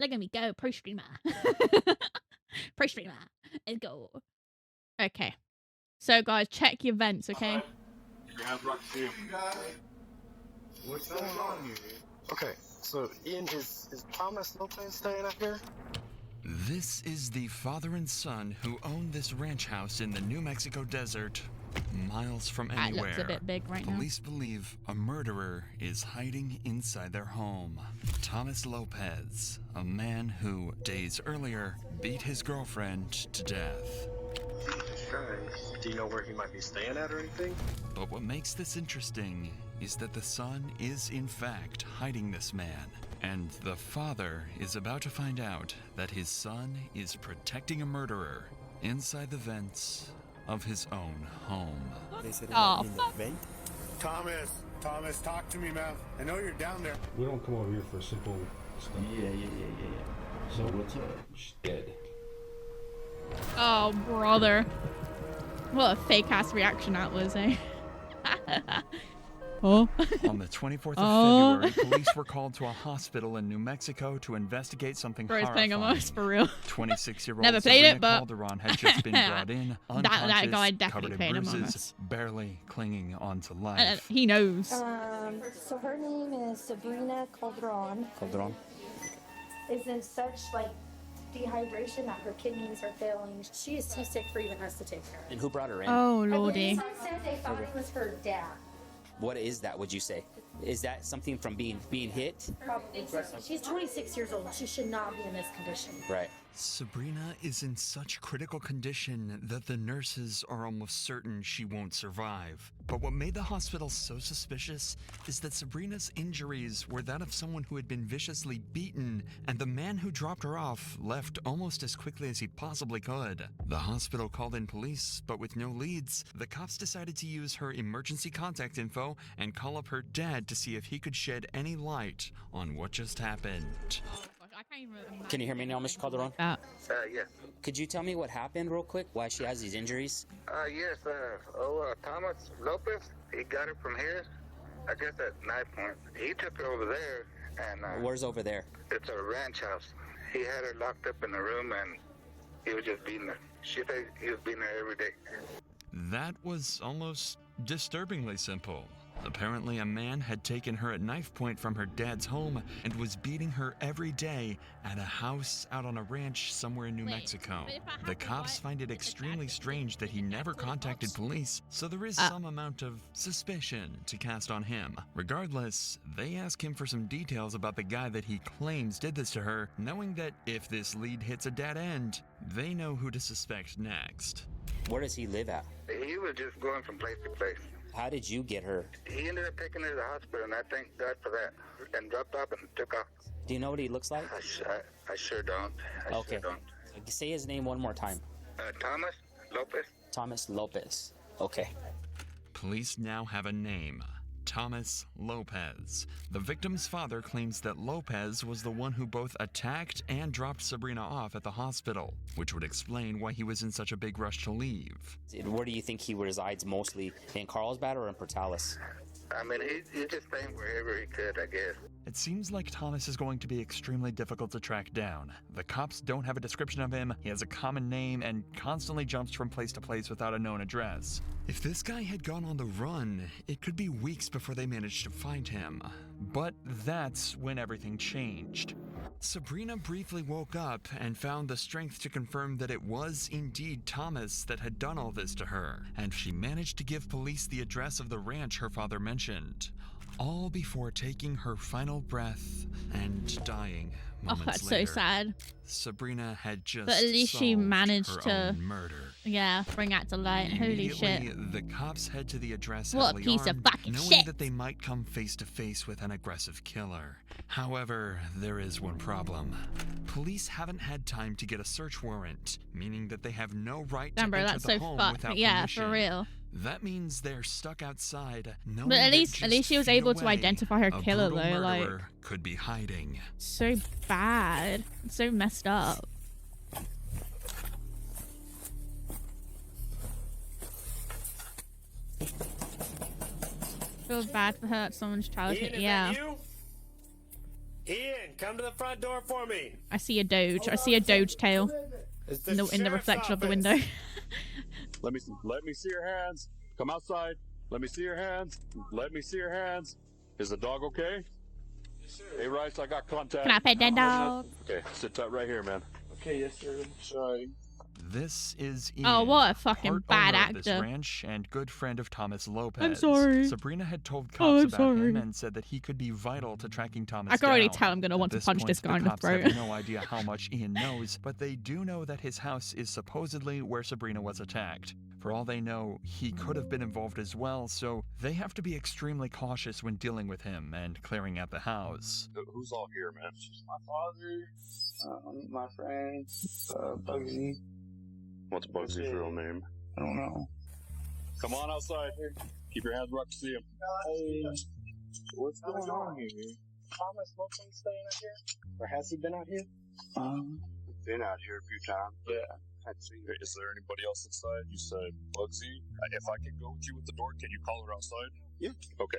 Look at me go, pro streamer. Pro streamer. Let's go. Okay. So, guys, check your vents, okay? What's going on here? Okay, so Ian, is Thomas Lopez staying up here? This is the father and son who own this ranch house in the New Mexico desert, miles from anywhere. That looks a bit big right now. Police believe a murderer is hiding inside their home. Thomas Lopez, a man who, days earlier, beat his girlfriend to death. Do you know where he might be staying at or anything? But what makes this interesting is that the son is in fact hiding this man, and the father is about to find out that his son is protecting a murderer inside the vents of his own home. They said Oh, in the vent. Thomas, talk to me, man. I know you're down there. We don't come over here for simple stuff. Yeah. So what's up? She's dead. Oh, brother. What a fake-ass reaction that was, eh? Oh. On the 24th of February, police were called to a hospital in New Mexico to investigate something Bro, it's horrifying. playing Among Us for real. 26-year-old Never played Sabrina it, but Calderon had just been brought in, unconscious, that guy definitely covered in played Among bruises, Us. barely clinging onto life. He knows. So her name is Sabrina Calderon. Calderon. Is in such like dehydration that her kidneys are failing. She is too sick for even us to take care of. And who brought her in? Oh, I believe lordy. someone said they thought it was her dad. What is that, would you say? Is that something from being hit? Probably. She's 26 years old. She should not be in this condition. Right. Sabrina is in such critical condition that the nurses are almost certain she won't survive. But what made the hospital so suspicious is that Sabrina's injuries were that of someone who had been viciously beaten, and the man who dropped her off left almost as quickly as he possibly could. The hospital called in police, but with no leads, the cops decided to use her emergency contact info and call up her dad to see if he could shed any light on what just happened. Can you hear me now, Mr. Calderon? Yes. Could you tell me what happened real quick? Why she has these injuries? Yes, Thomas Lopez, he got it from here. I guess at Knife Point. He took her over there, and Where's over there? it's a ranch house. He had her locked up in the room, and he was just beating her. She said he was beating her every day. That was almost disturbingly simple. Apparently, a man had taken her at knife point from her dad's home and was beating her every day at a house out on a ranch somewhere in New Mexico. The cops find it extremely strange that he never contacted police, so there is some amount of suspicion to cast on him. Regardless, they ask him for some details about the guy that he claims did this to her, knowing that if this lead hits a dead end, they know who to suspect next. Where does he live at? He was just going from place to place. How did you get her? He ended up taking her to the hospital, and I thank God for that. And dropped off and took off. Do you know what he looks like? I sure don't. I sure don't. Say his name one more time. Thomas Lopez. Thomas Lopez. Okay. Police now have a name. Thomas Lopez. The victim's father claims that Lopez was the one who both attacked and dropped Sabrina off at the hospital, which would explain why he was in such a big rush to leave. Where do you think he resides mostly? In Carlsbad or in Portales? I mean, he's just staying wherever he could, I guess. It seems like Thomas is going to be extremely difficult to track down. The cops don't have a description of him, he has a common name, and constantly jumps from place to place without a known address. If this guy had gone on the run, it could be weeks before they managed to find him. But that's when everything changed. Sabrina briefly woke up and found the strength to confirm that it was indeed Thomas that had done all this to her, and she managed to give police the address of the ranch her father mentioned, all before taking her final breath and dying moments that's later. so sad. Sabrina had just But at least she solved managed her to own murder. Yeah, bring that to light. Holy shit. Immediately, the cops head to the address What a heavily piece of armed, fucking knowing shit. that they might come face to face with an aggressive killer. However, there is one problem. Police haven't had time to get a search warrant, meaning that they have no right to Damn, bro, enter that's the so home fucked. without Yeah, permission. for real. That means they're stuck outside, knowing But at that least just she was feet able to away, identify her a killer brutal though, like murderer could be hiding. so bad. It's so messed up. Feel bad for her at someone's childhood. Ian, is Yeah. that you? Ian, come to the front door for me. I see a Doge. I see a Doge tail It's in the sheriff's reflection of the office. window. Let me see your hands. Come outside. Let me see your hands. Let me see your hands. Is the dog okay? Hey, Rice, I got contact. Can I pet that dog? Okay, sit tight right here, man. Okay, yes, sir. Sorry. This is Ian, Oh, what a fucking part bad owner of this actor. ranch and good friend of Thomas Lopez. I'm sorry. Sabrina had told Oh, cops I'm about sorry. him and said that he could be vital to tracking Thomas I can already down. tell I'm gonna want At to punch point, this guy in the cops throat. have no idea how much Ian knows, but they do know that his house is supposedly where Sabrina was attacked. For all they know, he could have been involved as well, so they have to be extremely cautious when dealing with him and clearing out the house. Who's all here, man? My father, my friend, Bugsy. What's Bugsy's real name? I don't know. Come on outside. Keep your hands where I can see him. Hey, what's going on here? Thomas Lopez staying out here? Or has he been out here? Been out here a few times. Yeah. I'd see. Is there anybody else inside? You said Bugsy. If I can go with you at the door, can you call her outside? Yeah. Okay.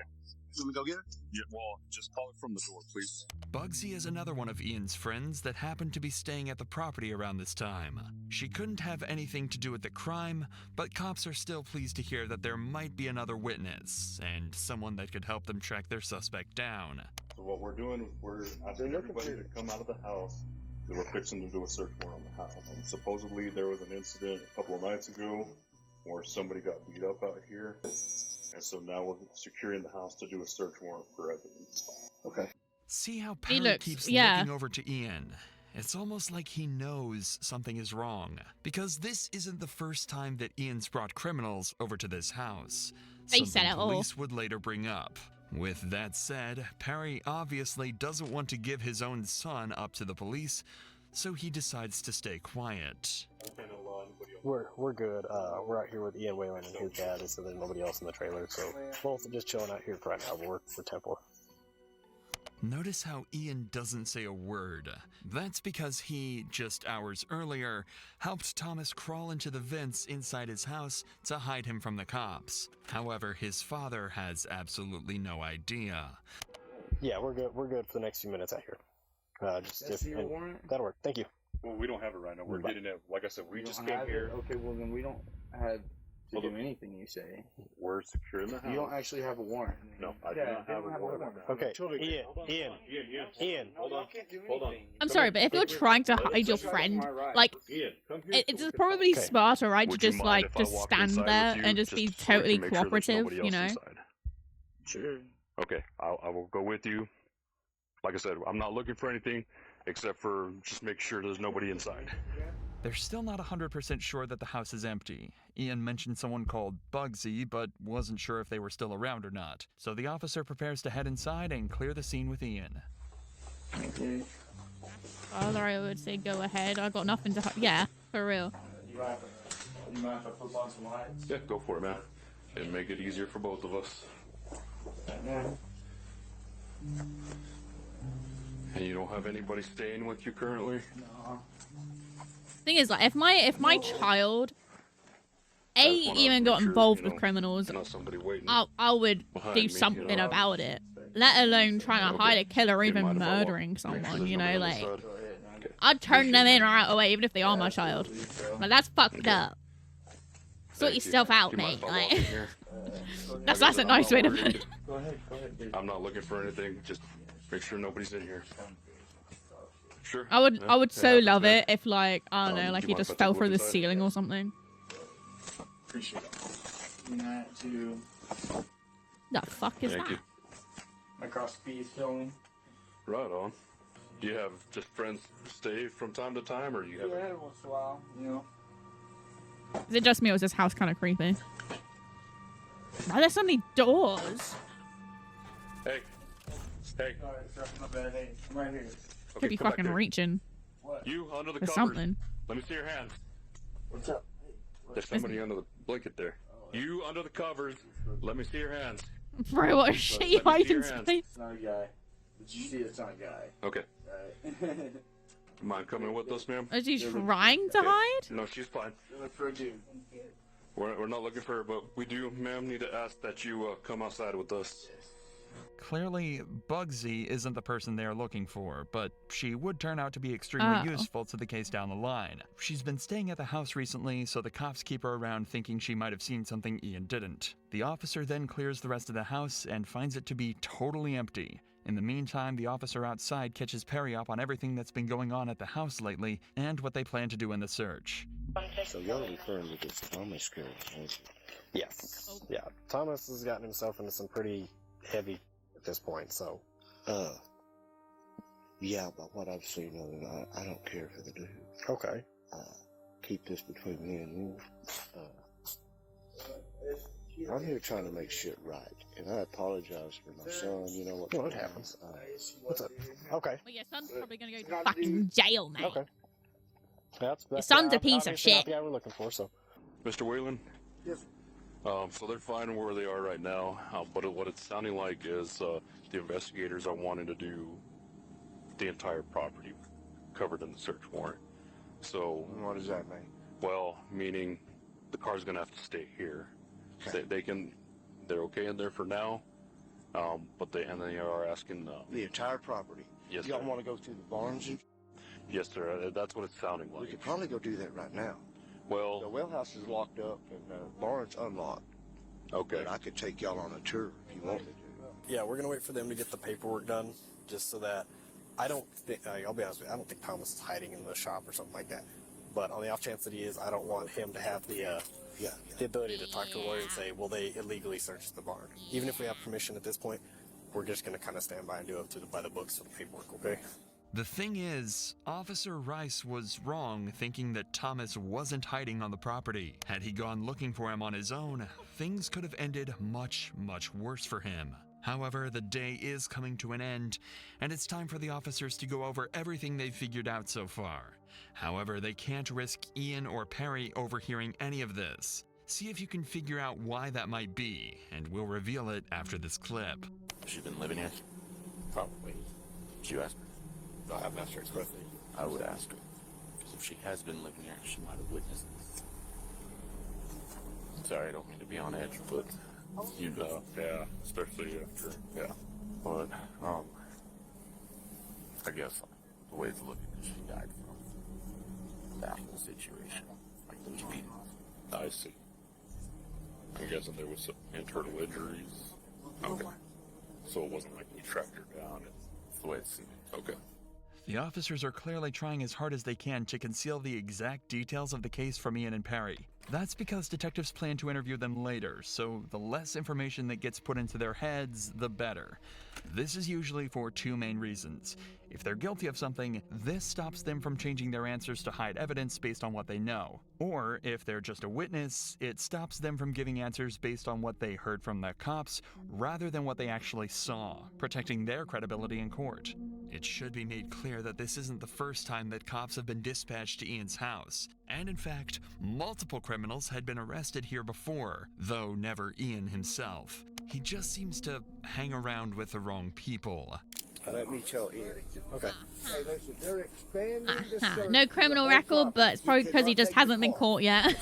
Let me go get her. Yeah, well, just call her from the door, please. Bugsy is another one of Ian's friends that happened to be staying at the property around this time. She couldn't have anything to do with the crime, but cops are still pleased to hear that there might be another witness, and someone that could help them track their suspect down. So what we're doing, we're asking everybody to come out of the house, because we're fixing to do a search warrant on the house. And supposedly there was an incident a couple of nights ago where somebody got beat up out here. And so now we're securing the house to do a search warrant for evidence. Okay. See how He Perry looks- keeps yeah. looking over to Ian? It's almost like he knows something is wrong, because this isn't the first time that Ian's brought criminals over to this house. They said Something it all. police would later bring up. With that said, Perry obviously doesn't want to give his own son up to the police, so he decides to stay quiet. We're good. We're out here with Ian Whalen and his dad, so there's nobody else in the trailer. So both are just chilling out here for right now. But we're for Temple. Notice how Ian doesn't say a word. That's because he, just hours earlier, helped Thomas crawl into the vents inside his house to hide him from the cops. However, his father has absolutely no idea. Yeah, we're good. We're good for the next few minutes out here. That's your warrant? That'll work. Thank you. Well, we don't have it right now. We're Bye. getting it. Like I said, we You just don't came have it? here. Okay, well then we don't have to Hold do on. anything you say. We're securing the house. You don't actually have a warrant. No, I do Yeah, not they have don't a warrant. Okay, Children, Ian, hold on. Ian, Ian. Hold on. can't do Hold on. anything. I'm sorry, but if you're trying to hide your friend, like, Ian, come here. it's probably Okay. smarter, right, to Would you just, mind like, if I just walked stand inside there with you and just be so we can totally make sure there's cooperative, nobody you else know? inside? Sure. Okay, I will go with you. Like I said, I'm not looking for anything except for just make sure there's nobody inside. They're still not 100% sure that the house is empty. Ian mentioned someone called Bugsy, but wasn't sure if they were still around or not. So the officer prepares to head inside and clear the scene with Ian. Okay. Father, I would say go ahead. I got nothing to hide. Yeah, for real. You mind if I flip on some lights? Yeah, go for it, man. It'd make it easier for both of us. Yeah. And you don't have anybody staying with you currently? No. Thing is, like, if my child, I just wanna even make got sure, involved you with know, criminals, Not somebody waiting. I would behind do me, something you know? about it. Let alone trying to Okay. hide a killer or You even mind if I walk- murdering make sure someone, there's you know, nobody on like, this side? Go ahead. Okay. I'd turn Appreciate them in it. right away, even if they are my child. Like, that's fucked Okay. up. Sort Thank you. yourself out, Do you mind mate. if I walk Like, in here? that's Like I a said, nice I'm way to not put worried. it. Go ahead, dude. I'm not looking for anything. Just make sure nobody's in here. Sure. I would Yeah, it so happens, love man. it if, like, I don't know, do like you he mind if just I take a fell look through the inside? ceiling or something. Appreciate it. Not to The fuck is Thank that? you. across speed filming. Right on. Do you have just friends stay from time to time, or do you have? Yeah, every once in a while, you know. Is it just me or is this house kind of creepy? Why are there so many doors? Hey. Hey. Alright, sorry, my bad. Hey, I'm right here. Okay, Could be come back fucking here. reaching What? You under the for covers. something. Let me see your hands. What's up? There's somebody under the blanket there. You under the covers. Let me see your hands. Bro, what is Let me she see hiding? your hands. It's not a guy. Did you see it's not a guy? Okay. Alright. Mind coming with us, ma'am? Is he trying to Okay. hide? No, she's fine. Look for a dude. We're not looking for her, but we do, ma'am, need to ask that you come outside with us. Clearly, Bugsy isn't the person they're looking for, but she would turn out to be extremely useful to the case down the line. She's been staying at the house recently, so the cops keep her around thinking she might have seen something Ian didn't. The officer then clears the rest of the house and finds it to be totally empty. In the meantime, the officer outside catches Perry up on everything that's been going on at the house lately and what they plan to do in the search. So y'all referring to this Thomas girl, aren't you? Yes. Yeah. Thomas has gotten himself into some pretty heavy at this point, so. Yeah, but what I've seen of it, I don't care for the dude. Okay. Keep this between me and you. I'm here trying to make shit right, and I apologize for my son. You know what? No, it happens. What's up? Okay. Well, your son's probably gonna go to fucking jail, mate. Okay. That's Your son's a piece of obviously not shit. the guy we're looking for, so. Mr. Whalen? Yes. So they're fine where they are right now, but what it's sounding like is the investigators are wanting to do the entire property covered in the search warrant. So What does that mean? well, meaning the car's gonna have to stay here. Okay. They're okay in there for now, but they are asking. The entire property. Yes, Y'all sir. want to go through the barns? Yes, sir. That's what it's sounding We like. could probably go do that right now. The Well, well house is locked up and the barn's unlocked. okay. But I could take y'all on a tour if you wanted to. Yeah, we're gonna wait for them to get the paperwork done, just so that I don't think. I'll be honest with you. I don't think Thomas is hiding in the shop or something like that. But on the off chance that he is, I don't want him to have the ability to talk to a lawyer and say, "Well, they illegally searched the barn." Even if we have permission at this point, we're just gonna kind of stand by and do it by the books for the paperwork. Okay. The thing is, Officer Rice was wrong thinking that Thomas wasn't hiding on the property. Had he gone looking for him on his own, things could have ended much, much worse for him. However, the day is coming to an end, and it's time for the officers to go over everything they've figured out so far. However, they can't risk Ian or Perry overhearing any of this. See if you can figure out why that might be, and we'll reveal it after this clip. She's been living here? Probably. Did you ask her? I haven't asked her expressly. I would ask her. Because if she has been living here, she might have witnessed this. Sorry, I don't mean to be on edge, but you know. Yeah, especially after. Yeah. But, I guess the way it's looking is she died from that whole situation. Like those beatings. I see. I'm guessing there was some internal injuries. Okay. So it wasn't like we tracked her down. That's the way it seemed. Okay. The officers are clearly trying as hard as they can to conceal the exact details of the case from Ian and Perry. That's because detectives plan to interview them later, so the less information that gets put into their heads, the better. This is usually for two main reasons. If they're guilty of something, this stops them from changing their answers to hide evidence based on what they know. Or, if they're just a witness, it stops them from giving answers based on what they heard from the cops, rather than what they actually saw, protecting their credibility in court. It should be made clear that this isn't the first time that cops have been dispatched to Ian's house. And in fact, multiple criminals had been arrested here before, though never Ian himself. He just seems to hang around with the wrong people. Let me tell Ian. Okay. Hey, listen, they're expanding the search. No criminal record, but it's probably because he just hasn't been caught yet.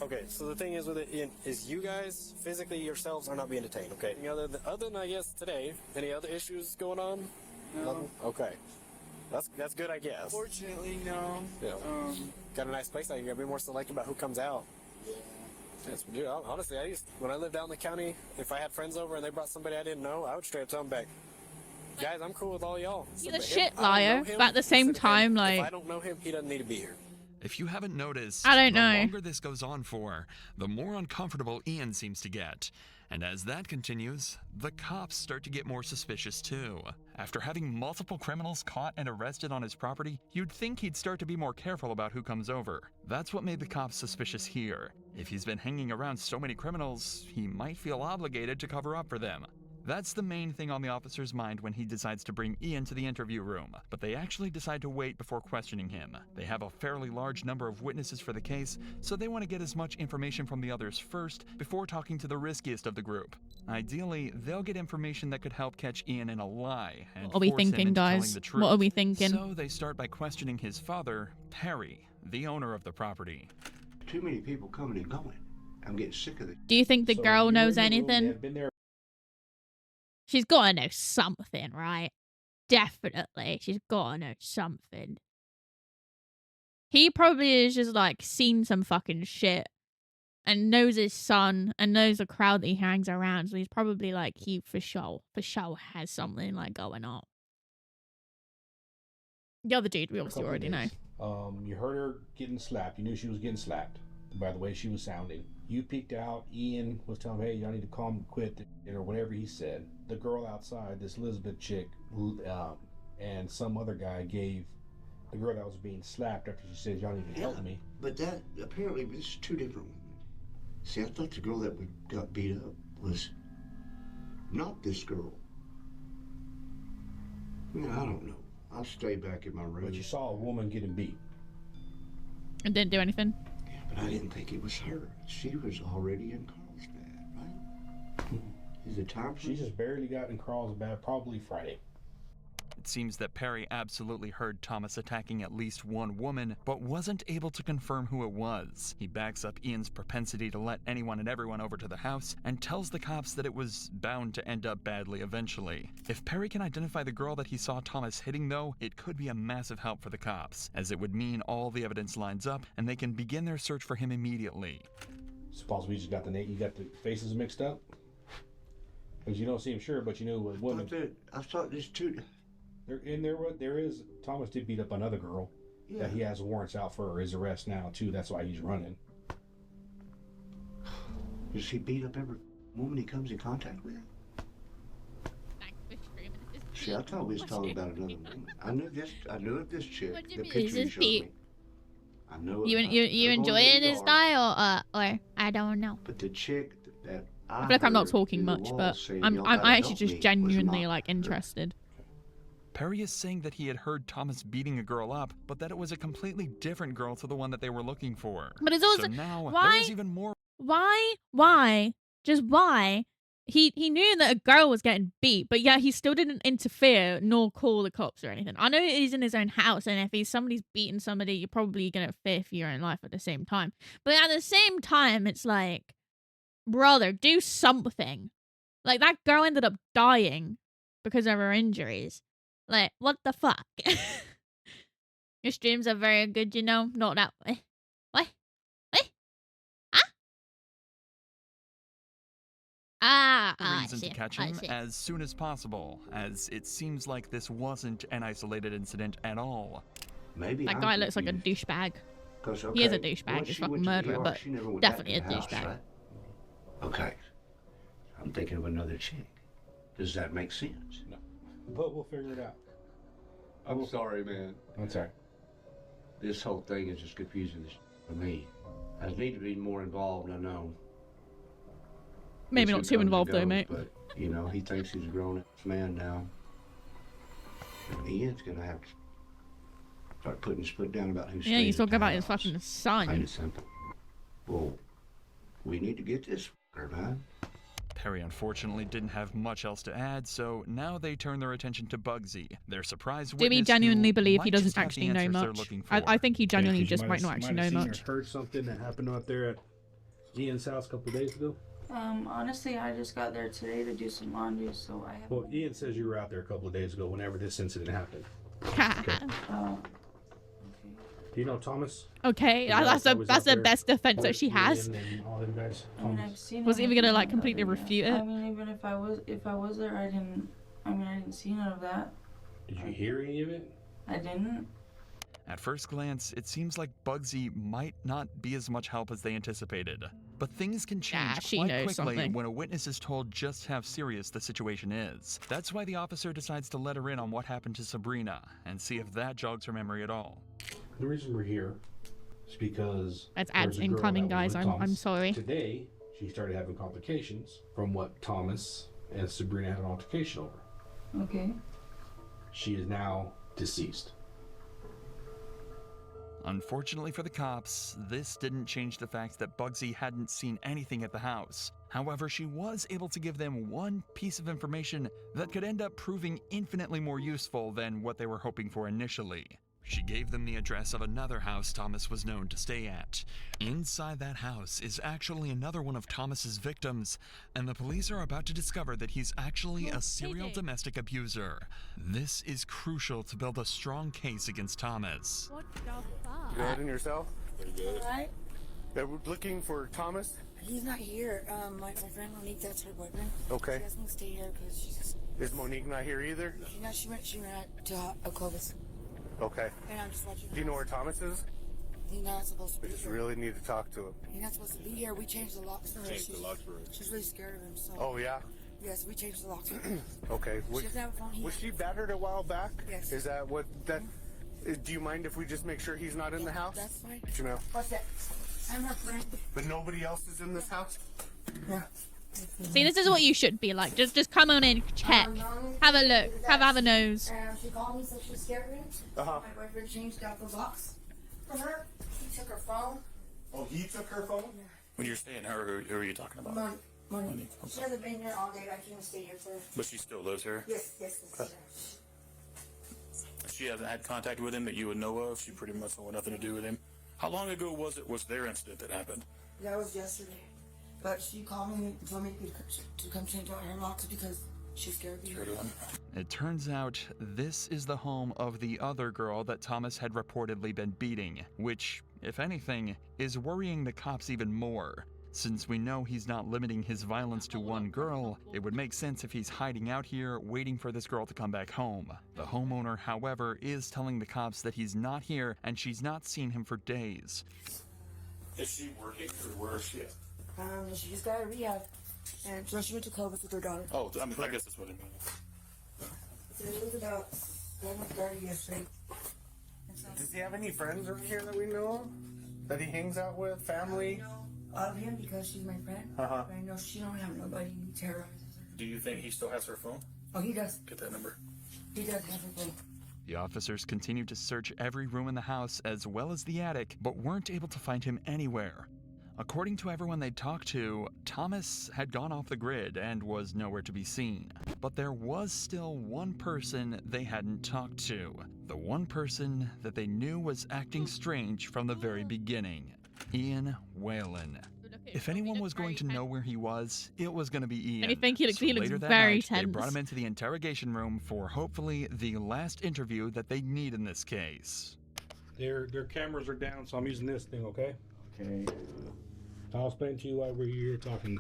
Okay. So the thing is with it, Ian, is you guys physically yourselves are not being detained. Okay. Any other than I guess today, any other issues going on? No. Okay. That's good, I guess. Fortunately, no. Yeah. Got a nice place out here. I'd be more selective about who comes out. Yes, dude, honestly, when I lived out in the county, if I had friends over and they brought somebody I didn't know, I would straight up tell them back, guys, I'm cool with all y'all. He's a But shit I don't liar, know him. but at the same Listen, time, if like, I don't know him, he doesn't need to be here. If you haven't noticed, I don't the know. longer this goes on for, the more uncomfortable Ian seems to get. And as that continues, the cops start to get more suspicious too. After having multiple criminals caught and arrested on his property, you'd think he'd start to be more careful about who comes over. That's what made the cops suspicious here. If he's been hanging around so many criminals, he might feel obligated to cover up for them. That's the main thing on the officer's mind when he decides to bring Ian to the interview room, but they actually decide to wait before questioning him. They have a fairly large number of witnesses for the case, so they want to get as much information from the others first before talking to the riskiest of the group. Ideally, they'll get information that could help catch Ian in a lie and what are we force him thinking, into telling guys? the truth. What are we thinking? So they start by questioning his father, Perry, the owner of the property. Too many people coming and going. I'm getting sick of it. Do you think the girl knows anything? She's got to know something, right? Definitely. She's got to know something. He probably has just, like, seen some fucking shit and knows his son and knows the crowd that he hangs around. So he's probably, like, he for sure has something, like, going on. The other dude, we obviously already know. You heard her getting slapped. You knew she was getting slapped by the way she was sounding. You peeked out. Ian was telling him, hey, y'all need to calm, quit, or whatever he said. The girl outside, this Elizabeth chick, and some other guy gave the girl that was being slapped after she said, y'all need to help me. But that, apparently, this is two different women. See, I thought the girl that got beat up was not this girl. Yeah, I don't know. I'll stay back in my room. But you saw a woman getting beat. And didn't do anything? Yeah, but I didn't think it was her. She was already in Carlsbad, right? Is it time for She just barely got in Carlsbad, probably Friday. It seems that Perry absolutely heard Thomas attacking at least one woman, but wasn't able to confirm who it was. He backs up Ian's propensity to let anyone and everyone over to the house and tells the cops that it was bound to end up badly eventually. If Perry can identify the girl that he saw Thomas hitting, though, it could be a massive help for the cops, as it would mean all the evidence lines up and they can begin their search for him immediately. Suppose we just got you got the faces mixed up? Because you don't seem sure, but you knew it was women. I thought there's two. There is Thomas did beat up another girl that he has warrants out for his arrest now too. That's why he's running. Does he beat up every woman he comes in contact with? See, I thought we was talking about another woman. I knew of this chick. The picture you showed me. I know. You enjoying this guy or I don't know. But the chick that I feel like I'm not talking much, but I'm actually just genuinely like interested. Perry is saying that he had heard Thomas beating a girl up, but that it was a completely different girl to the one that they were looking for. But it's also so now why? there was even more. Why? Just why? He knew that a girl was getting beat, but yeah, he still didn't interfere nor call the cops or anything. I know he's in his own house, and if somebody's beating somebody, you're probably gonna fear for your own life at the same time. But at the same time, it's like, brother, do something. Like, that girl ended up dying because of her injuries. Like, what the fuck? Your streams are very good, you know? Not that way. What? What? Huh? Reason to catch him as soon as possible, as it seems like this wasn't an isolated incident at all. Maybe that guy looks like a douchebag. He is a douchebag. He's fucking murderer, but definitely a douchebag. Right? Okay. I'm thinking of another chick. Does that make sense? No. But we'll figure it out. I'm sorry, man. I'm sorry. This whole thing is just confusing for me. I need to be more involved, I know. Maybe not too involved though, mate. But, you know, he thinks he's a grown-up man now. And Ian's gonna have to start putting his foot down about who's Yeah, he's talking about his fucking son. Plain and simple. Well, we need to get this fucker, man. Perry unfortunately didn't have much else to add, so now they turn their attention to Bugsy, their surprise witness. Do we genuinely believe he doesn't have actually the know answers much? they're looking I think he genuinely Yeah, 'cause you just might not actually know much. Or heard something that happened out there at Ian's house a couple of days ago? Honestly, I just got there today to do some laundry, so I have. Well, Ian says you were out there a couple of days ago whenever this incident happened. Okay. Do you know Thomas? Okay, that's the best defense that she has. All them guys. I mean, I've seen. Was him even gonna like the completely other day. refute it? I mean, even if I was there, I didn't see none of that. Did you hear any of it? I didn't. At first glance, it seems like Bugsy might not be as much help as they anticipated. But things can change she quite knows quickly something. when a witness is told just how serious the situation is. That's why the officer decides to let her in on what happened to Sabrina and see if that jogs her memory at all. The reason we're here is because That's there's ads a girl incoming, that was guys. with I'm Thomas. sorry. Today, she started having complications from what Thomas and Sabrina had an altercation over. Okay. She is now deceased. Unfortunately for the cops, this didn't change the fact that Bugsy hadn't seen anything at the house. However, she was able to give them one piece of information that could end up proving infinitely more useful than what they were hoping for initially. She gave them the address of another house Thomas was known to stay at. Inside that house is actually another one of Thomas's victims, and the police are about to discover that he's actually a serial domestic abuser. This is crucial to build a strong case against Thomas. What the fuck? You good in yourself? Pretty good. Alright? They're looking for Thomas? He's not here. My friend Monique, that's her boyfriend. Okay. She has me stay here because she's. Is Monique not here either? She went out to Clovis. Okay. And I'm just watching. Do you know where Thomas is? He's not supposed to be We just here. really need to talk to him. He's not supposed to be here. We changed the locks for her. She's really scared of him. So. Oh, yeah? Yes, we changed the locks for her. Okay. She doesn't have a phone. Was she battered a while back? Yes. Is that what that... Do you mind if we just make sure he's not in the house? That's fine. You know. What's that? I'm her friend. But nobody else is in this house? Yeah. See, this is what you should be like. Just come on in, check, have a look, have a nose. She called me, said she was scared of him. Uh-huh. My boyfriend changed out the locks for her. He took her phone. Oh, he took her phone? When you're saying her, who are you talking about? Money. She hasn't been here all day. I came to stay here for her. But she still lives here? Yes. She hasn't had contact with him that you would know of? She pretty much had nothing to do with him? How long ago was their incident that happened? That was yesterday. But she called me and told me to come change out her locks because she's scared of me. It turns out this is the home of the other girl that Thomas had reportedly been beating, which, if anything, is worrying the cops even more. Since we know he's not limiting his violence to one girl, it would make sense if he's hiding out here waiting for this girl to come back home. The homeowner, however, is telling the cops that he's not here and she's not seen him for days. Is she working or where is she at? She just got out of rehab. And so she went to Clovis with her daughter. Oh, I mean, I guess that's what I mean. So it was about 7:30 yesterday. Does he have any friends around here that we know of? That he hangs out with? Family? Of him because she's my friend. Uh-huh. But I know she don't have nobody who terrorizes her. Do you think he still has her phone? Oh, he does. Get that number. He does have her phone. The officers continued to search every room in the house as well as the attic, but weren't able to find him anywhere. According to everyone they talked to, Thomas had gone off the grid and was nowhere to be seen. But there was still one person they hadn't talked to. The one person that they knew was acting strange from the very beginning. Ian Whalen. If anyone was going to know where he was, it was going to be Ian. And you think he looks later that very night, tense. They brought him into the interrogation room for hopefully the last interview that they need in this case. Their cameras are down, so I'm using this thing, okay? Okay. I'll explain to you why we're here talking.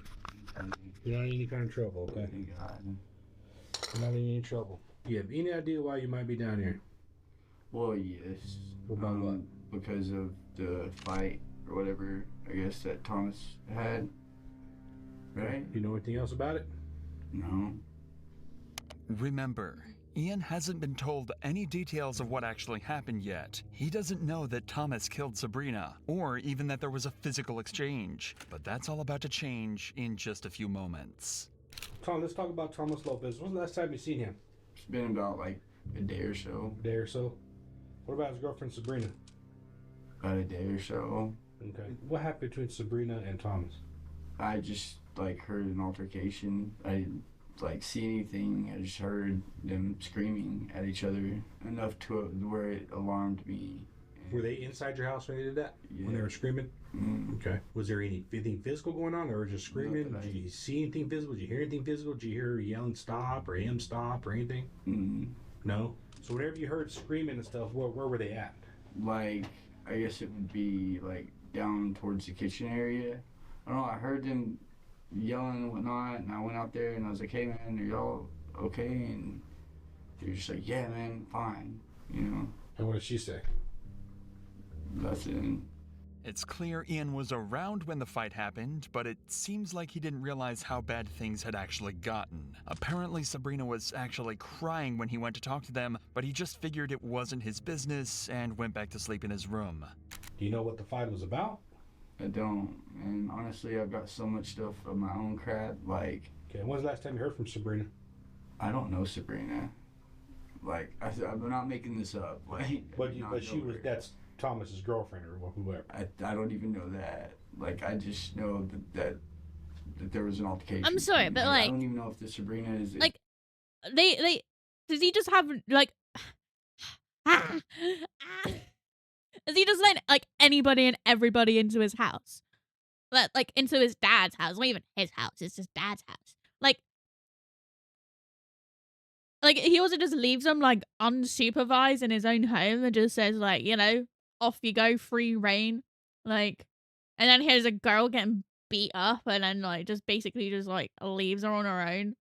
You're not in any kind of trouble, okay? You're not in any trouble. You have any idea why you might be down here? Well, yes. About what? Because of the fight or whatever, I guess, that Thomas had. Right? You know anything else about it? No. Remember, Ian hasn't been told any details of what actually happened yet. He doesn't know that Thomas killed Sabrina, or even that there was a physical exchange. But that's all about to change in just a few moments. Tom, let's talk about Thomas Lopez. When's the last time you seen him? It's been about like a day or so. A day or so? What about his girlfriend Sabrina? About a day or so. Okay. What happened between Sabrina and Thomas? I just like heard an altercation. I didn't like see anything. I just heard them screaming at each other enough to where it alarmed me. Were they inside your house when they did that? Yeah. When they were screaming? Okay. Was there anything physical going on, or just screaming? Did you see anything physical? Did you hear anything physical? Did you hear her yelling stop or him stop or anything? No? So whenever you heard screaming and stuff, where were they at? Like, I guess it would be like down towards the kitchen area. I don't know, I heard them yelling and whatnot, and I went out there and I was like, hey man, are y'all okay? And they're just like, yeah man, fine, you know. And what did she say? Nothing. It's clear Ian was around when the fight happened, but it seems like he didn't realize how bad things had actually gotten. Apparently Sabrina was actually crying when he went to talk to them, but he just figured it wasn't his business and went back to sleep in his room. Do you know what the fight was about? I don't, and honestly I've got so much stuff of my own crap, like... Okay, when's the last time you heard from Sabrina? I don't know Sabrina. Like, I'm not making this up, like... But she was, that's Thomas's girlfriend or whoever. I don't even know that. Like, I just know that there was an altercation. I'm sorry, but I don't even know if the Sabrina is... Like, they does he just have, like... Is he just letting like anybody and everybody into his house? Like into his dad's house, not even his house, it's his dad's house. Like he also just leaves them like unsupervised in his own home and just says like, you know, off you go, free reign. Like, and then here's a girl getting beat up and then like just basically just like leaves her on her own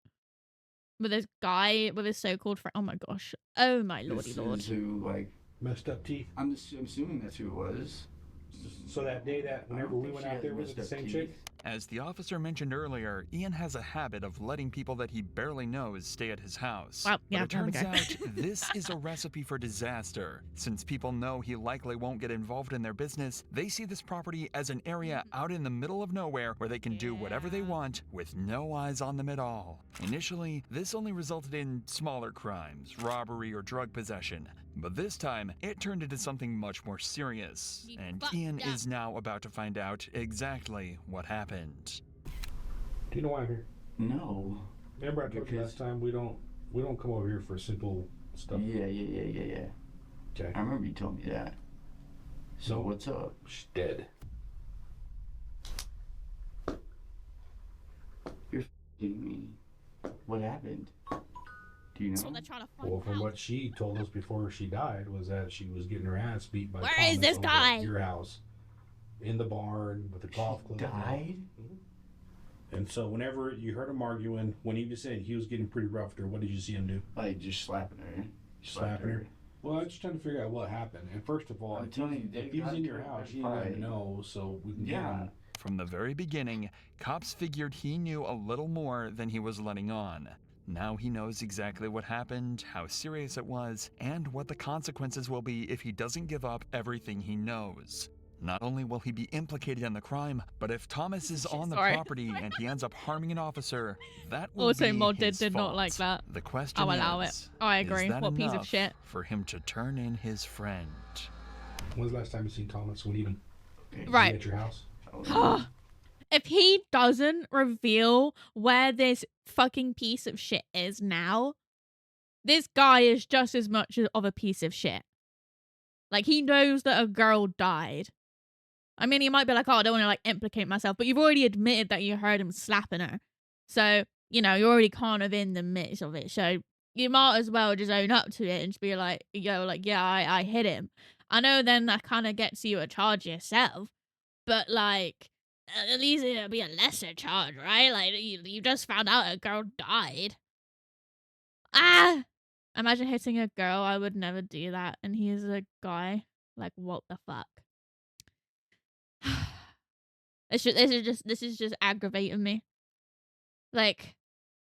with this guy with his so-called friend. Oh my gosh. Oh my lordy This lord. is who, like, Messed up teeth. I'm assuming that's who it was. So that day that whenever we went out there, was it the same chick? As the officer mentioned earlier, Ian has a habit of letting people that he barely knows stay at his house. Well, yeah, but it there we turns go. out this is a recipe for disaster. Since people know he likely won't get involved in their business, they see this property as an area out in the middle of nowhere where they can do whatever they want with no eyes on them at all. Initially, this only resulted in smaller crimes, robbery or drug possession. But this time, it turned into something much more serious, and Ian is now about to find out exactly what happened. Do you know why I'm here? No. Remember I told you last time we don't come over here for simple stuff. Yeah. Okay. I remember you told me that. So what's up? She's dead. You're f***ing me. What happened? Do you know? Well, from what she told us before she died was that she was getting her ass beat by Where Thomas is this over guy? at your house, in the barn with the golf club. Died? And so whenever you heard him arguing, when he was saying he was getting pretty rough with her, what did you see him do? Like just slapping her. Slapping her. Well, I'm just trying to figure out what happened. And first of all, I'm telling you, if he was in your house, you didn't even know, so we can get him. From the very beginning, cops figured he knew a little more than he was letting on. Now he knows exactly what happened, how serious it was, and what the consequences will be if he doesn't give up everything he knows. Not only will he be implicated in the crime, but if Thomas is on the property and he ends up harming an officer, that will Also, be Mod his did fault. not like that. The question I'll allow is, it. I agree. is that What a piece of enough shit. for him to turn in his friend? When's the last time you seen Thomas? When even? Right. At your house? If he doesn't reveal where this fucking piece of shit is now, this guy is just as much of a piece of shit. Like, he knows that a girl died. I mean, he might be like, oh, I don't want to, like, implicate myself, but you've already admitted that you heard him slapping her. So, you know, you're already kind of in the midst of it. So, you might as well just own up to it and just be like, yeah, I hit him. I know then that kind of gets you a charge yourself, but, like, at least it'll be a lesser charge, right? Like, you just found out a girl died. Imagine hitting a girl. I would never do that. And he's a guy. Like, what the fuck? This is just aggravating me. Like,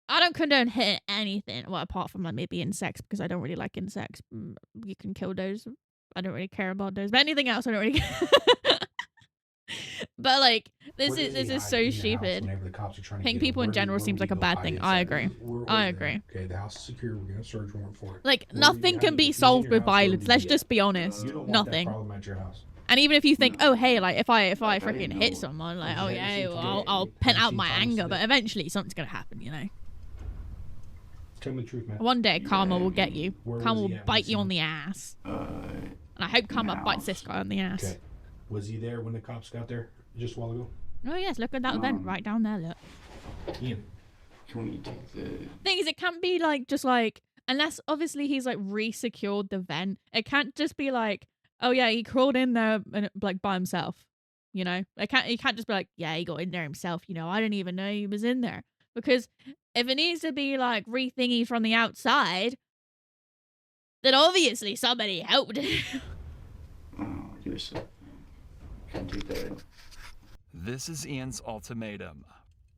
I don't condone hitting anything. Well, apart from like maybe insects, because I don't really like insects. You can kill those. I don't really care about those. But anything else, I don't really care. But like, this is so stupid. Hitting people in general seems like a bad thing. I agree. I agree. Okay, the house is secure. We're gonna search warrant for it. Like, nothing can be solved with violence. Let's just be honest. Nothing. And even if you think, oh hey, like if I freaking hit someone, like oh yeah, well, I'll pent out my anger, but eventually something's gonna happen, you know. Tell me the truth, man. One day karma will get you. Karma will bite you on the ass. And I hope karma bites this guy on the ass. Okay. Was he there when the cops got there just a while ago? Oh yes, look at that vent right down there. Look. Ian, can we take the thing is, it can't be like just like, unless obviously he's like re-secured the vent. It can't just be like, oh yeah, he crawled in there and like by himself. You know, he can't just be like, yeah, he got in there himself. You know, I didn't even know he was in there. Because if it needs to be like re-thingy from the outside, then obviously somebody helped him. Oh, you're so... Can't do that. This is Ian's ultimatum.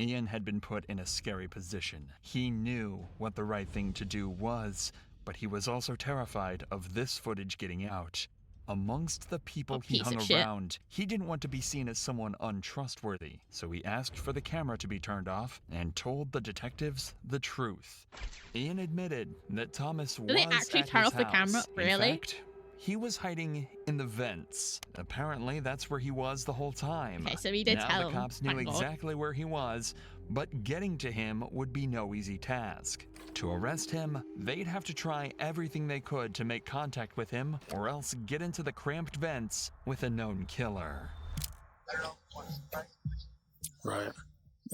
Ian had been put in a scary position. He knew what the right thing to do was, but he was also terrified of this footage getting out. Amongst the people he hung around, he didn't want to be seen as someone untrustworthy, so he asked for the camera to be turned off and told the detectives the truth. Ian admitted that Thomas was Did they actually turn off the camera? Really? In fact, he was hiding in the vents. Apparently, that's where he was the whole time. Okay, so he did now tell the him. cops knew Thank God. exactly where he was, but getting to him would be no easy task. To arrest him, they'd have to try everything they could to make contact with him, or else get into the cramped vents with a known killer. Right.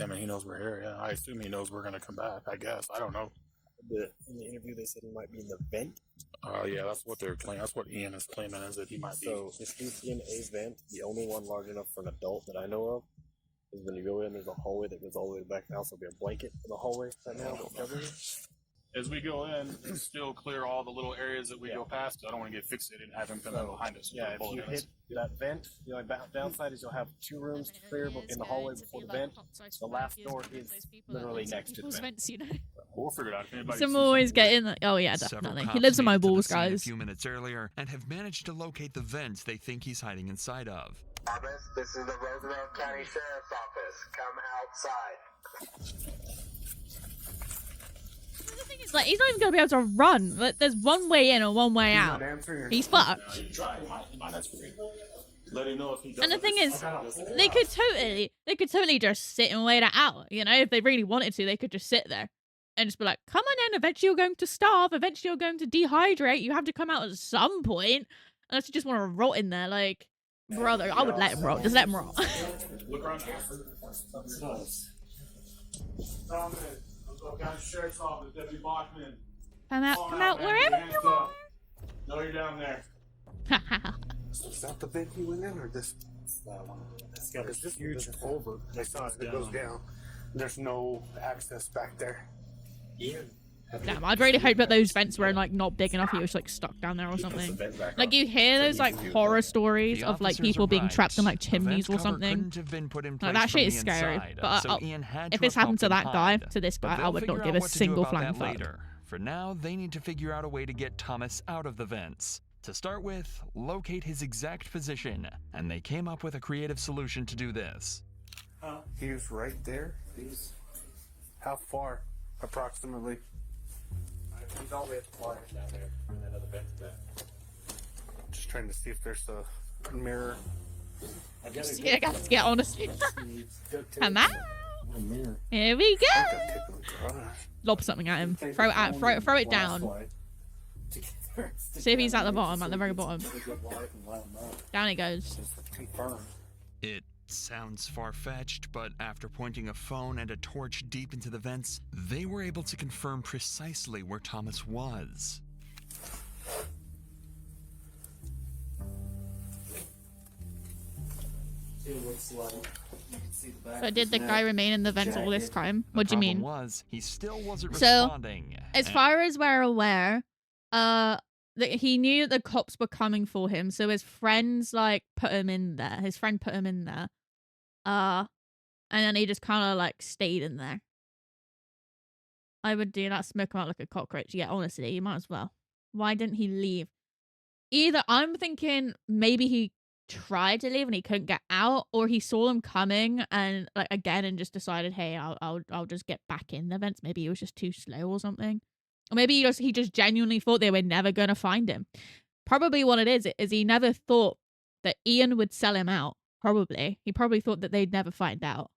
I mean, he knows we're here. Yeah, I assume he knows we're gonna come back. I guess. I don't know. In the interview, they said he might be in the vent. Yeah, that's what they're claiming. That's what Ian is claiming, is that he might be. So if he's in a vent, the only one large enough for an adult that I know of is when you go in, there's a hallway that goes all the way back. Now, so there'll be a blanket in the hallway right now that covers it. As we go in, still clear all the little areas that we go past. I don't want to get fixated and have him come in behind us. Yeah, if you hit that vent, the only downside is you'll have 2 rooms to clear in the hallway before the vent. The last door is literally next to the vent. Vents, you know. We'll figure it out. If anybody Some sees always something, get in. Oh yeah, Several definitely. He cops lives on made my it to the walls, scene a guys. few minutes earlier and have managed to locate the vents they think he's hiding inside of. This is the Roosevelt County Sheriff's Office. Come outside. The thing is, like, he's not even gonna be able to run. Like, there's one way in and one way out. He's fucked. let him know if he does. And the thing is, they could totally just sit and wait it out. You know, if they really wanted to, they could just sit there and just be like, "Come on in. Eventually, you're going to starve. Eventually, you're going to dehydrate. You have to come out at some point." Unless you just want to rot in there, like, brother, I would let him rot. Just let him rot. Look around. Sheriff's Office, Deputy Bachman. Come out wherever you are. No, you're down there. Is that the vent you went in, or this? That one. It's got a huge over. I saw it. It goes down. There's no access back there. Damn, I'd really hope that those vents were like not big enough. He was like stuck down there or something. Like you hear those like horror stories of like people being trapped in like chimneys or something. Like, that shit is scary. But if this happened to that guy, to this guy, I would not give a single flying fuck. For now, they need to figure out a way to get Thomas out of the vents. To start with, locate his exact position, and they came up with a creative solution to do this. He was right there. How far, approximately? He's all the way at the far down there. Another vent to that. Just trying to see if there's a mirror. Yeah, guys, get honestly. Come on. Here we go. Lob something at him. Throw it down. See if he's at the bottom, at the very bottom. Down it goes. It sounds far-fetched, but after pointing a phone and a torch deep into the vents, they were able to confirm precisely where Thomas was. So did the guy remain in the vents all this time? What do you mean? Was, he still wasn't So, responding. as far as we're aware, he knew that the cops were coming for him, so his friends like put him in there. His friend put him in there. And then he just kind of like stayed in there. I would do that, smoke him out like a cockroach. Yeah, honestly, you might as well. Why didn't he leave? Either I'm thinking maybe he tried to leave and he couldn't get out, or he saw them coming and like again and just decided, hey, I'll just get back in the vents. Maybe he was just too slow or something. Or maybe he just genuinely thought they were never gonna find him. Probably what it is he never thought that Ian would sell him out. Probably. He probably thought that they'd never find out.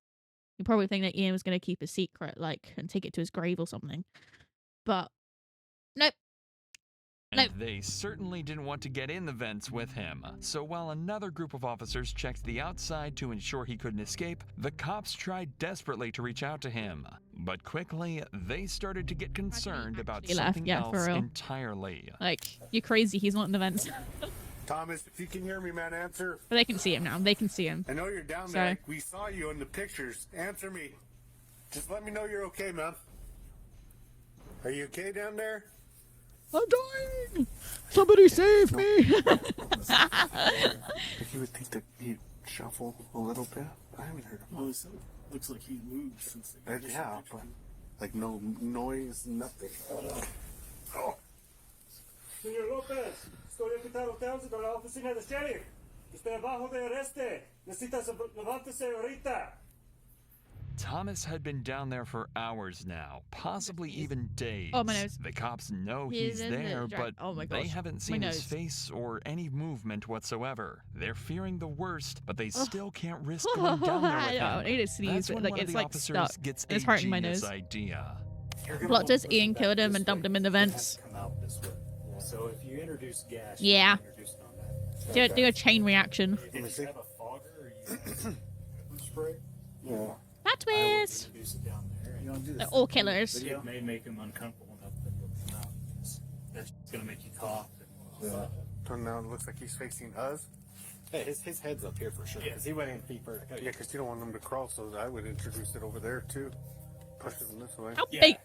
He probably think that Ian was gonna keep a secret, like, and take it to his grave or something. But nope. And they certainly didn't want to get in the vents with him. So while another group of officers checked the outside to ensure he couldn't escape, the cops tried desperately to reach out to him. But quickly, they started to get concerned about something else entirely. Like, you're crazy, he's not in the vents. Thomas, if you can hear me, man, answer. But they can see him now. They can see him. I know you're down there. We saw you in the pictures. Answer me. Just let me know you're okay, man. Are you okay down there? I'm dying! Somebody save me! If you would think that he'd shuffle a little bit. I haven't heard him. Well, it looks like he moved since the yeah, but like no noise, nothing. Oh. Señor López, estoy aquí usted de la oficina de sheriff. Estoy abajo de arreste. Necesita levántese ahorita. Thomas had been down there for hours now, possibly even days. Oh, my nose. The cops know He's he's in the there, dra- but oh my they gosh. haven't My seen his nose. face or any movement whatsoever. They're fearing the worst, but they still can't risk going down there with I him. know, I need to sneeze, That's but, when like, one of it's, the like, officers stuck. gets It's a hurting my genius nose. idea. Plot twist, Ian killed him and dumped him in the vents. Come out this way. So if you introduce gas, Yeah. you introduce it on that. Do a chain reaction. Did you have a fogger or you have a spray? Yeah. Plot twist! Introduce it down there. You don't do They're all killers. It may make him uncomfortable enough that he'll come out. That's gonna make you cough. Yeah. So now it looks like he's facing us. Hey, his head's up here for sure. Because he went in feet first. Yeah, because you don't want him to crawl, so I would introduce it over there too. Push him this way. How big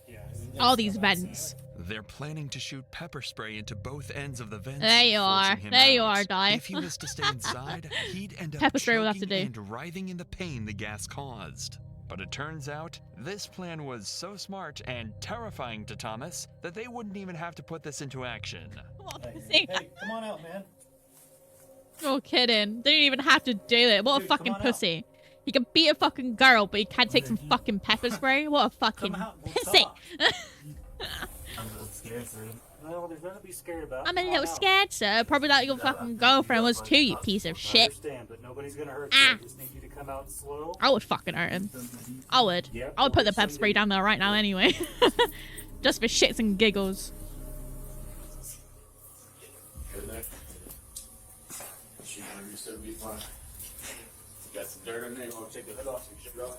are these vents? They're planning to shoot pepper spray into both ends of the vents. There you are. forcing him There you out. are, Di. If he was to stay inside, he'd end up Pepper spray will have to choking do. and writhing in the pain the gas caused. But it turns out, this plan was so smart and terrifying to Thomas that they wouldn't even have to put this into action. Hey, come on out, man. No kidding. They didn't even have to do it. What a Dude, come fucking on out. pussy. He can beat a fucking girl, but he can't take some fucking pepper spray? What a fucking pussy. I'm a little scared, sir. No, there's nothing to be scared about. I'm a Come little on out. scared, sir. Probably like your fucking girlfriend was too, you piece of I shit. understand, but nobody's gonna hurt you. I just need you to come out slow. I would fucking hurt him. I would. Yeah, I would put the well, pepper spray down there right now anyway. Just for shits and giggles. She's gonna be 75. Got some dirt in there. You wanna take the hood off so you can off?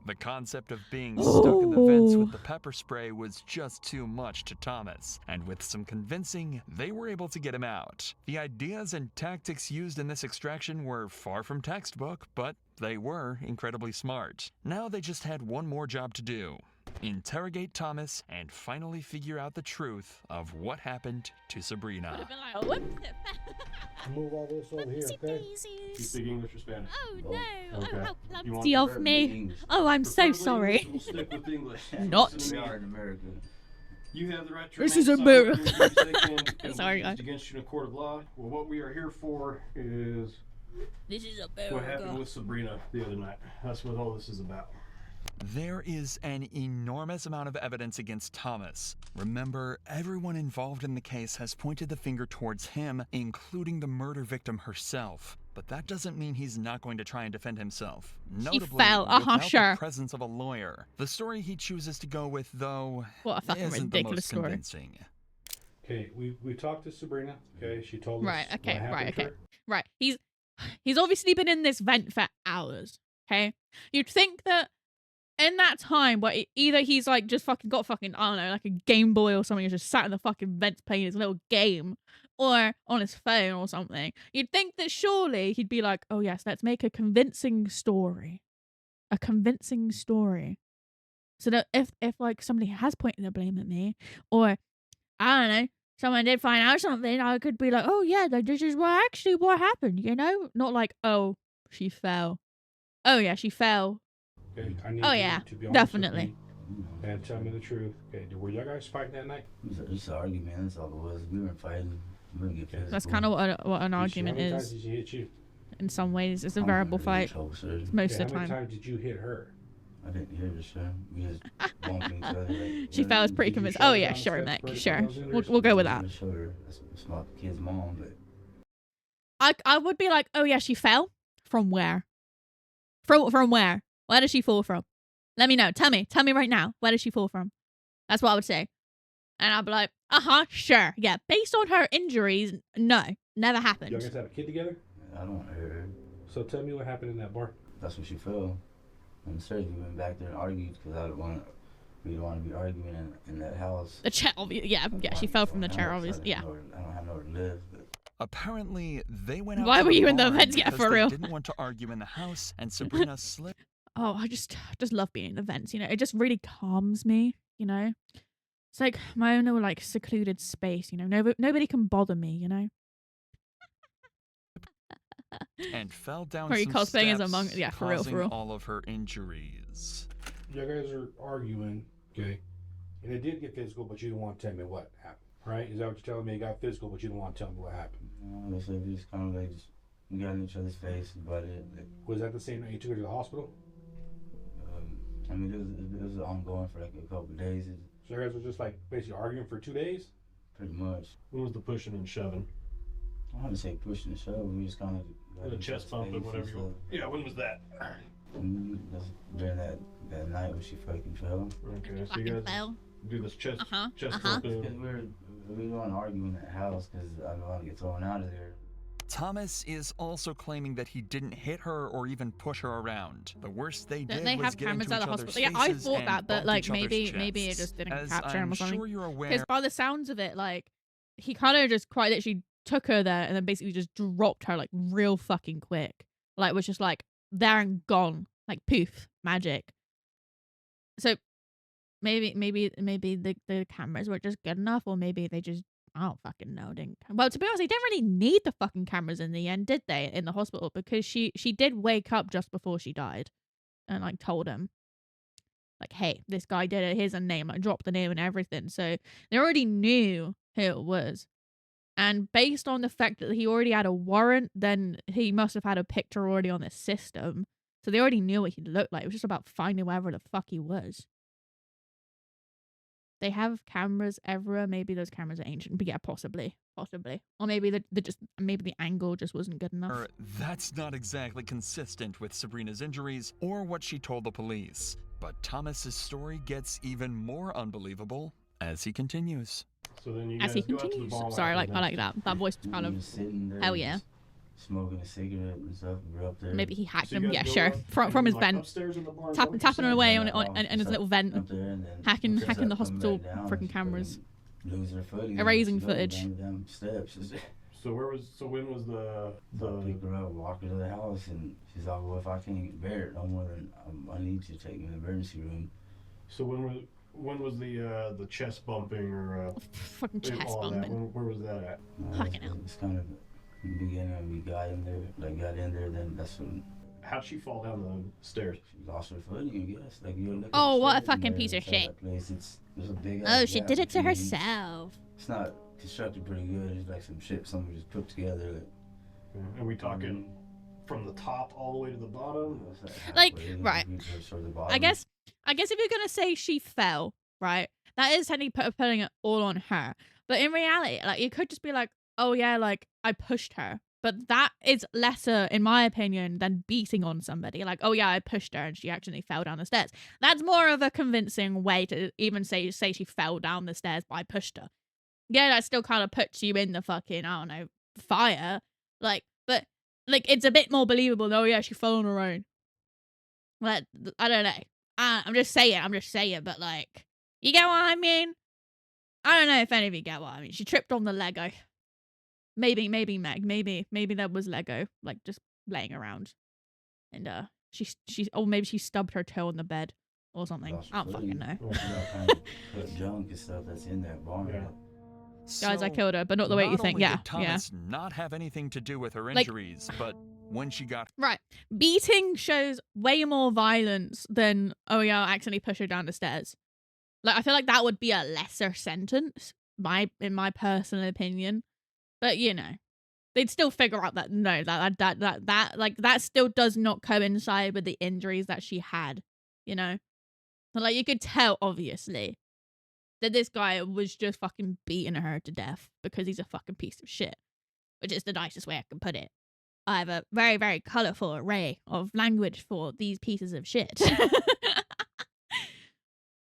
The concept of being stuck in the vents with the pepper spray was just too much to Thomas, and with some convincing, they were able to get him out. The ideas and tactics used in this extraction were far from textbook, but they were incredibly smart. Now they just had one more job to do: interrogate Thomas and finally figure out the truth of what happened to Sabrina. Move all this over here, okay? You speak English or Spanish? Oh no! Okay. Oh, how You want clumsy of preferably me. English. Oh, I'm so Preferably sorry. English, we'll stick with English. Not. We are in America. You have the right to This remain is silent America. when music can Sorry, be guys. used against you in a court of law. Well, what we are here for is This is what happened America. with Sabrina the other night. That's what all this is about. There is an enormous amount of evidence against Thomas. Remember, everyone involved in the case has pointed the finger towards him, including the murder victim herself. But that doesn't mean he's not going to try and defend himself. Notably, fell. without Sure. the presence of a lawyer. The story he chooses to go with, though, What a fucking isn't ridiculous the most story. convincing. Okay, we talked to Sabrina. Okay, she told us Right, okay, what happened right, to okay. her. Right. He's obviously been in this vent for hours. Okay? You'd think that in that time, where either he's like just fucking got fucking, I don't know, like a Game Boy or something, and just sat in the fucking vents playing his little game, or on his phone or something, you'd think that surely he'd be like, oh yes, let's make a convincing story. A convincing story. So that if like somebody has pointed the blame at me, or I don't know, someone did find out something, I could be like, oh yeah, this is what happened, you know? Not like, oh, she fell. Oh yeah, she fell. Okay, I need Oh, you yeah, to be honest definitely. with me and tell me the truth. Okay, were y'all guys fighting that night? It was just an argument, that's all it was. We weren't fighting. We didn't get physical. That's kind of what an How argument many times is. did she hit you? In some ways, it's a I'm verbal not fight. really sure, sir. Most Okay, of the how many time. times did you hit her? I didn't hear this, sir. We just bumped each other. Like, She felt pretty convinced. Oh yeah, sure, Nick, sure. We'll go with that. Sure, that's my kid's mom, but I would be like, oh yeah, she fell. From where? From where? Where did she fall from? Let me know. Tell me right now. Where did she fall from? That's what I would say. And I'd be like, sure, yeah. Based on her injuries, no, never Y'all happened. guys have a kid together? I don't hear her. So tell me what happened in that bar. That's when she fell. And sir, we went back there and argued because we don't want to be arguing in that house. The chair, yeah, she fell from the chair, obviously, yeah. I don't have nowhere to live. But Apparently, they went out Why to were the you in the barn vents? Yeah, because for they real. didn't want to argue in the house, and Sabrina slipped. Oh, I just love being in the vents, you know. It just really calms me, you know. It's like my own little like secluded space, you know. Nobody can bother me, you know. And fell down Are you some cosplaying as a steps, monk? Yeah, for real, causing for real. all of her injuries. You guys are arguing, okay? And it did get physical, but you didn't want to tell me what happened, right? Is that what you're telling me? It got physical, but you didn't want to tell me what happened. honestly, we just kind of like we got in each other's face about it. Like, Was that the same night you took her to the hospital? I mean, it was ongoing for like a couple of days. So you guys were just like basically arguing for 2 days? Pretty much. When was the pushing and shoving? I wouldn't say pushing and shoving. We just kind of The chest bump and whatever you. Yeah, when was that? That's during that night when she fucking fell. Okay, so you guys do this chest bumping. Because we don't want to argue in that house because I don't want to get thrown out of there. Thomas is also claiming that he didn't hit her or even push her around. The worst they did They was have get cameras into at each the other's hospital. Yeah, I faces thought and that, but bumped like each other's maybe it chests. just didn't As capture him I'm or something. sure you're aware. Because by the sounds of it, like he kind of just quite literally took her there and then basically just dropped her like real fucking quick. Like was just like there and gone, like poof, magic. So maybe the cameras were just good enough, or maybe they just, I don't fucking know. Well, to be honest, they didn't really need the fucking cameras in the end, did they? In the hospital, because she did wake up just before she died, and like told him, like, hey, this guy did it. Here's a name. Like, dropped the name and everything. So they already knew who it was. And based on the fact that he already had a warrant, then he must have had a picture already on the system. So they already knew what he looked like. It was just about finding wherever the fuck he was. They have cameras everywhere. Maybe those cameras are ancient, but yeah, possibly, or maybe the angle just wasn't good enough. That's not exactly consistent with Sabrina's injuries or what she told the police. But Thomas's story gets even more unbelievable as he continues. So then you As he guys go out to the continues. bar Sorry, after I like that. That voice was kind of Just sitting there, hell yeah. Smoking a cigarette and stuff. We're up there. Maybe he hacked So you him. guys Yeah, go sure. up From his like vent, upstairs in the bar, tapping away on Yeah, his little vent, up there and then hacking the coming hospital back down, freaking she cameras. fucking losing her footing. Erasing She goes footage. down the damn steps. So when was the I picked her up, walked her to the house, and she's like, well, if I can't bear it no more, then I need to take me to the emergency room. So when was the chest bumping or fucking chest all that? bumping? Where was that at? Fucking hell. It's kind of in the beginning when we got in there, then that's when. How'd she fall down the stairs? She lost her footing, I guess. Like you're looking. Oh, what a upstairs in fucking there, piece of inside shit. that place, there's a big Oh, ass she gap did it to between each. herself. It's not constructed pretty good. It's like some shit someone just put together. Are we talking from the top all the way to the bottom? Like, right. I guess if you're gonna say she fell, right, that is technically putting it all on her. But in reality, like, you could just be like, oh yeah, like I pushed her. But that is lesser, in my opinion, than beating on somebody. Like, oh yeah, I pushed her and she actually fell down the stairs. That's more of a convincing way to even say she fell down the stairs, but I pushed her. Yeah, that still kind of puts you in the fucking, I don't know, fire. Like, but like it's a bit more believable. Oh yeah, she fell on her own. Like, I don't know. I'm just saying. But like, you get what I mean? I don't know if any of you get what I mean. She tripped on the Lego. Maybe Meg. Maybe that was Lego, like just laying around, and maybe she stubbed her toe on the bed or something. I don't fucking know. Put junk and stuff that's in that barn. Yeah. Guys, I killed her, but not the way you think. Not only Yeah, did Thomas not have anything to do with her Like- injuries, but when she got right. Beating shows way more violence than, oh yeah, I'll accidentally push her down the stairs. Like, I feel like that would be a lesser sentence, in my personal opinion. But you know, they'd still figure out that no, that still does not coincide with the injuries that she had. You know, so, like, you could tell obviously that this guy was just fucking beating her to death because he's a fucking piece of shit, which is the nicest way I can put it. I have a very, very colourful array of language for these pieces of shit.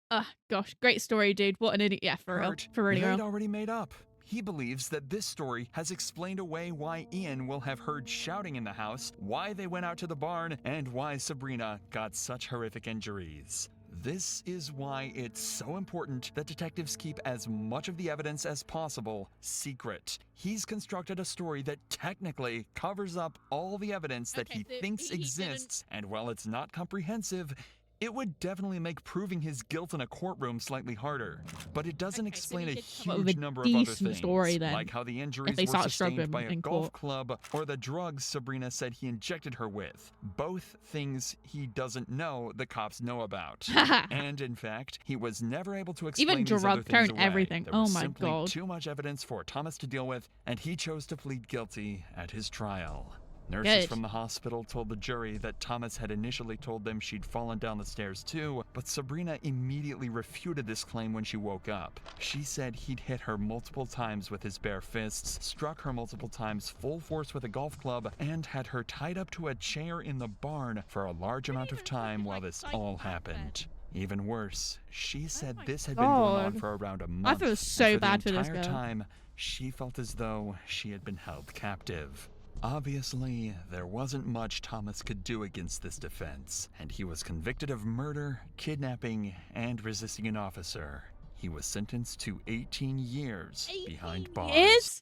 Oh gosh, great story, dude. What an idiot. Yeah, for real. For really they'd real. already made up. He believes that this story has explained away why Ian will have heard shouting in the house, why they went out to the barn, and why Sabrina got such horrific injuries. This is why it's so important that detectives keep as much of the evidence as possible secret. He's constructed a story that technically covers up all the evidence that he thinks exists, and while it's not comprehensive, it would definitely make proving his guilt in a courtroom slightly harder. But it doesn't explain a come up with huge a number of other decent things, story then, like how the if injuries they were start sustained struggling by a in golf court. club or the drugs Sabrina said he injected her with. Both things he doesn't know the cops know about. And in fact, he was never able to explain Even these other drug things turned away. everything. There Oh was my simply God. too much evidence for Thomas to deal with, and he chose to plead guilty at his trial. Nurses Good. from the hospital told the jury that Thomas had initially told them she'd fallen down the stairs too, but Sabrina immediately refuted this claim when she woke up. She said he'd hit her multiple times with his bare fists, struck her multiple times full force with a golf club, and had her tied up to a chair in the barn for a large amount of time while this all happened. Even worse, she said this had been going on God. for around a I month. feel and so for bad the for this entire girl. time, she felt as though she had been held captive. Obviously, there wasn't much Thomas could do against this defense, and he was convicted of murder, kidnapping, and resisting an officer. He was sentenced to 18 years behind bars. Years?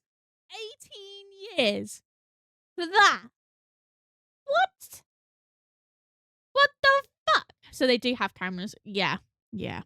18 years? For that? What? What the fuck? So they do have cameras. Yeah. Yeah.